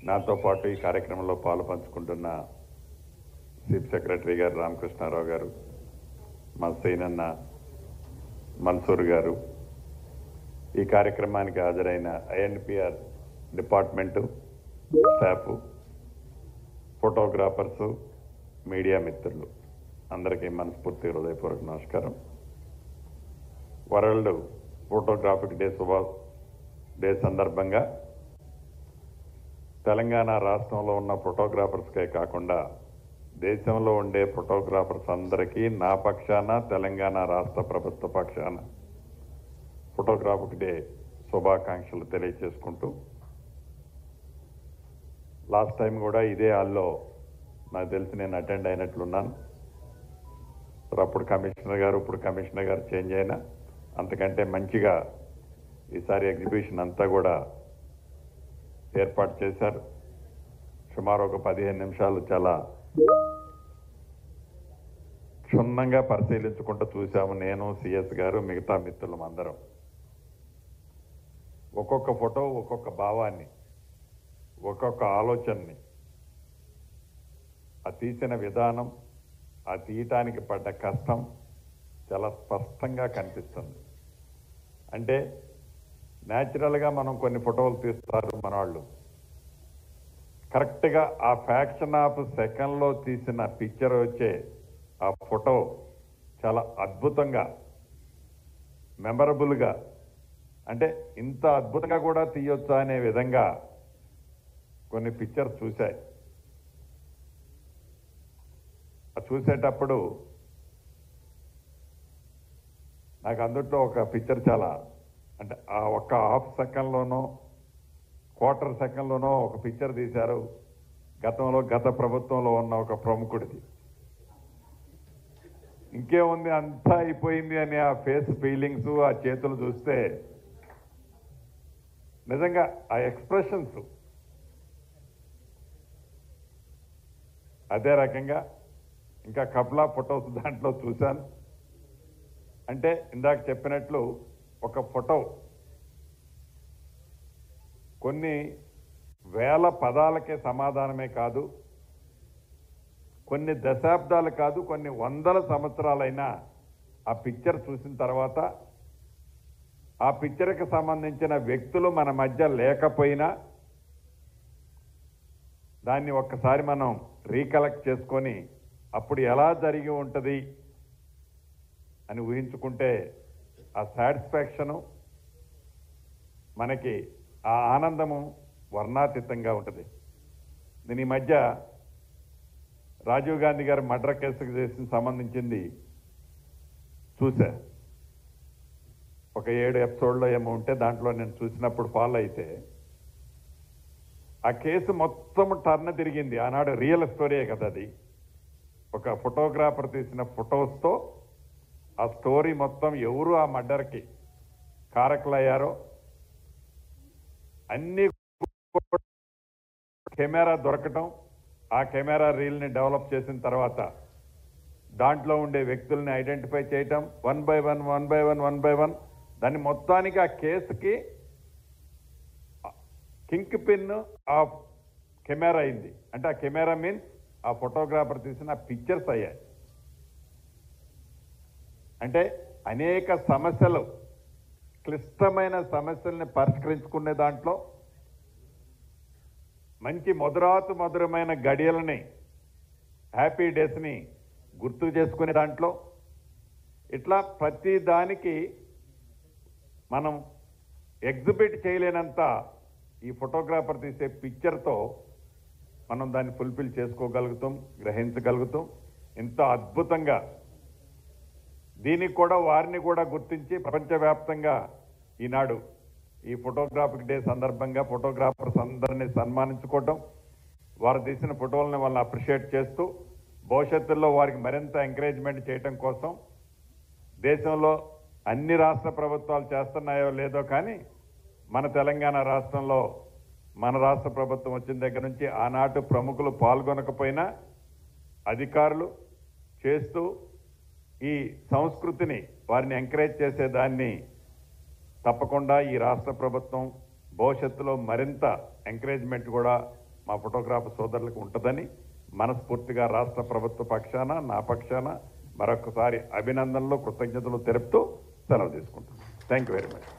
నాతో పాటు ఈ కార్యక్రమంలో పాలుపంచుకుంటున్న చీఫ్ సెక్రటరీ గారు రామకృష్ణారావు గారు, మా సీనన్న మన్సూర్ గారు, ఈ కార్యక్రమానికి హాజరైన INPR department staff, photographers, media మిత్రులు అందరికీ మనస్ఫూర్తి హృదయపూర్వక నమస్కారం. వరల్డ్ ఫోటోగ్రాఫిక్ డే సందర్భంగా తెలంగాణ రాష్ట్రంలో ఉన్న ఫోటోగ్రాఫర్స్కే కాకుండా దేశంలో ఉండే ఫోటోగ్రాఫర్స్ అందరికీ నా పక్షాన, తెలంగాణ రాష్ట్ర ప్రభుత్వ పక్షాన ఫోటోగ్రాఫిక్ డే శుభాకాంక్షలు తెలియజేసుకుంటూ, లాస్ట్ టైం కూడా ఇదే హాల్లో నాకు తెలిసి నేను అటెండ్ అయినట్లున్నాను. అప్పుడు కమిషనర్ గారు, ఇప్పుడు కమిషనర్ గారు చేంజ్ అయినా అంతకంటే మంచిగా ఈసారి ఎగ్జిబిషన్ అంతా కూడా ఏర్పాటు చేశారు. సుమారు ఒక 15 నిమిషాలు చాలా క్షుణ్ణంగా పరిశీలించుకుంటూ చూసాము. నేను, సిఎస్ గారు, మిగతా మిత్రులం అందరం. ఒక్కొక్క ఫోటో ఒక్కొక్క భావాన్ని, ఒక్కొక్క ఆలోచనని, ఆ తీసిన విధానం, ఆ తీయటానికి పడ్డ కష్టం చాలా స్పష్టంగా కనిపిస్తుంది. అంటే న్యాచురల్గా మనం కొన్ని ఫోటోలు తీస్తారు మన వాళ్ళు, కరెక్ట్గా ఆ ఫ్యాక్షన్ ఆఫ్ సెకండ్లో తీసిన పిక్చర్ వచ్చే ఆ ఫోటో చాలా అద్భుతంగా, మెమరబుల్గా, అంటే ఇంత అద్భుతంగా కూడా తీయొచ్చా అనే విధంగా కొన్ని పిక్చర్స్ చూశాయి. చూసేటప్పుడు నాకు అందుట్లో ఒక పిక్చర్ చాలా, అంటే ఆ ఒక్క హాఫ్ సెకండ్లోనో క్వార్టర్ సెకండ్లోనో ఒక పిక్చర్ తీశారు. గత ప్రభుత్వంలో ఉన్న ఒక ప్రముఖుడిది. ఇంకేముంది, అంతా అయిపోయింది అని ఆ ఫేస్ ఫీలింగ్స్, ఆ చేతులు చూస్తే నిజంగా ఆ ఎక్స్ప్రెషన్స్ అదే రకంగా ఇంకా కపుల్ ఆఫ్ ఫొటోస్ దాంట్లో చూశాను. అంటే ఇందాక చెప్పినట్లు ఒక ఫోటో కొన్ని వేల పదాలకే సమాధానమే కాదు, కొన్ని దశాబ్దాలు కాదు, కొన్ని వందల సంవత్సరాలైనా ఆ పిక్చర్ చూసిన తర్వాత ఆ పిక్చర్కి సంబంధించిన వ్యక్తులు మన మధ్య లేకపోయినా దాన్ని ఒక్కసారి మనం రీకలెక్ట్ చేసుకొని అప్పుడు ఎలా జరిగి ఉంటుంది అని ఊహించుకుంటే ఆ సాటిస్ఫాక్షను, మనకి ఆ ఆనందము వర్ణాతీతంగా ఉంటుంది. నేను ఈ మధ్య రాజీవ్ గాంధీ గారి మర్డర్ కేసుకు సంబంధించింది చూసా. ఒక 7 ఎపిసోడ్లో ఏమో ఉంటే దాంట్లో నేను చూసినప్పుడు ఫాలో అయితే ఆ కేసు మొత్తం టర్న్ తిరిగింది. ఆనాడు రియల్ స్టోరీయే కదా అది. ఒక ఫోటోగ్రాఫర్ తీసిన ఫొటోస్తో ఆ స్టోరీ మొత్తం ఎవరు ఆ మర్డర్కి కారకులయ్యారో అన్ని, కెమెరా దొరకటం, ఆ కెమెరా రీల్ని డెవలప్ చేసిన తర్వాత దాంట్లో ఉండే వ్యక్తుల్ని ఐడెంటిఫై చేయటం, వన్ బై వన్ దాన్ని మొత్తానికి ఆ కేసుకి కింగ్ పిన్ ఆఫ్ కెమెరా అయింది. అంటే ఆ కెమెరా మీన్స్ ఆ ఫోటోగ్రాఫర్ తీసిన పిక్చర్స్ అయ్యాయి. అంటే అనేక సమస్యలు, క్లిష్టమైన సమస్యల్ని పరిష్కరించుకునే దాంట్లో, మంచి మధురమైన గడియలని, హ్యాపీ డేస్ని గుర్తు చేసుకునే దాంట్లో, ఇట్లా ప్రతి దానికి మనం ఎగ్జిబిట్ చేయలేనంత ఈ ఫోటోగ్రాఫర్ తీసే పిక్చర్తో మనం దాన్ని ఫుల్ఫిల్ చేసుకోగలుగుతాం, గ్రహించగలుగుతాం. ఇంత అద్భుతంగా దీనికి కూడా వారిని కూడా గుర్తించి ప్రపంచవ్యాప్తంగా ఈనాడు ఈ ఫోటోగ్రాఫిక్ డే సందర్భంగా ఫోటోగ్రాఫర్స్ అందరినీ సన్మానించుకోవటం, వారు తీసిన ఫోటోలను వాళ్ళని అప్రిషియేట్ చేస్తూ భవిష్యత్తులో వారికి మరింత ఎంకరేజ్మెంట్ చేయటం కోసం దేశంలో అన్ని రాష్ట్ర ప్రభుత్వాలు చేస్తున్నాయో లేదో కానీ మన తెలంగాణ రాష్ట్రంలో మన రాష్ట్ర ప్రభుత్వం వచ్చిన దగ్గర నుంచి ఆనాటి ప్రముఖులు పాల్గొనకపోయినా అధికారులు చేస్తూ ఈ సంస్కృతిని వారిని ఎంకరేజ్ చేసేదాన్ని తప్పకుండా ఈ రాష్ట్ర ప్రభుత్వం భవిష్యత్తులో మరింత ఎంకరేజ్మెంట్ కూడా మా ఫోటోగ్రాఫర్ సోదరులకు ఉంటుందని మనస్ఫూర్తిగా రాష్ట్ర ప్రభుత్వ పక్షాన నా పక్షాన మరొకసారి అభినందనలు కృతజ్ఞతలు తెలుపుతూ సెలవు తీసుకుంటాను. Thank you very much.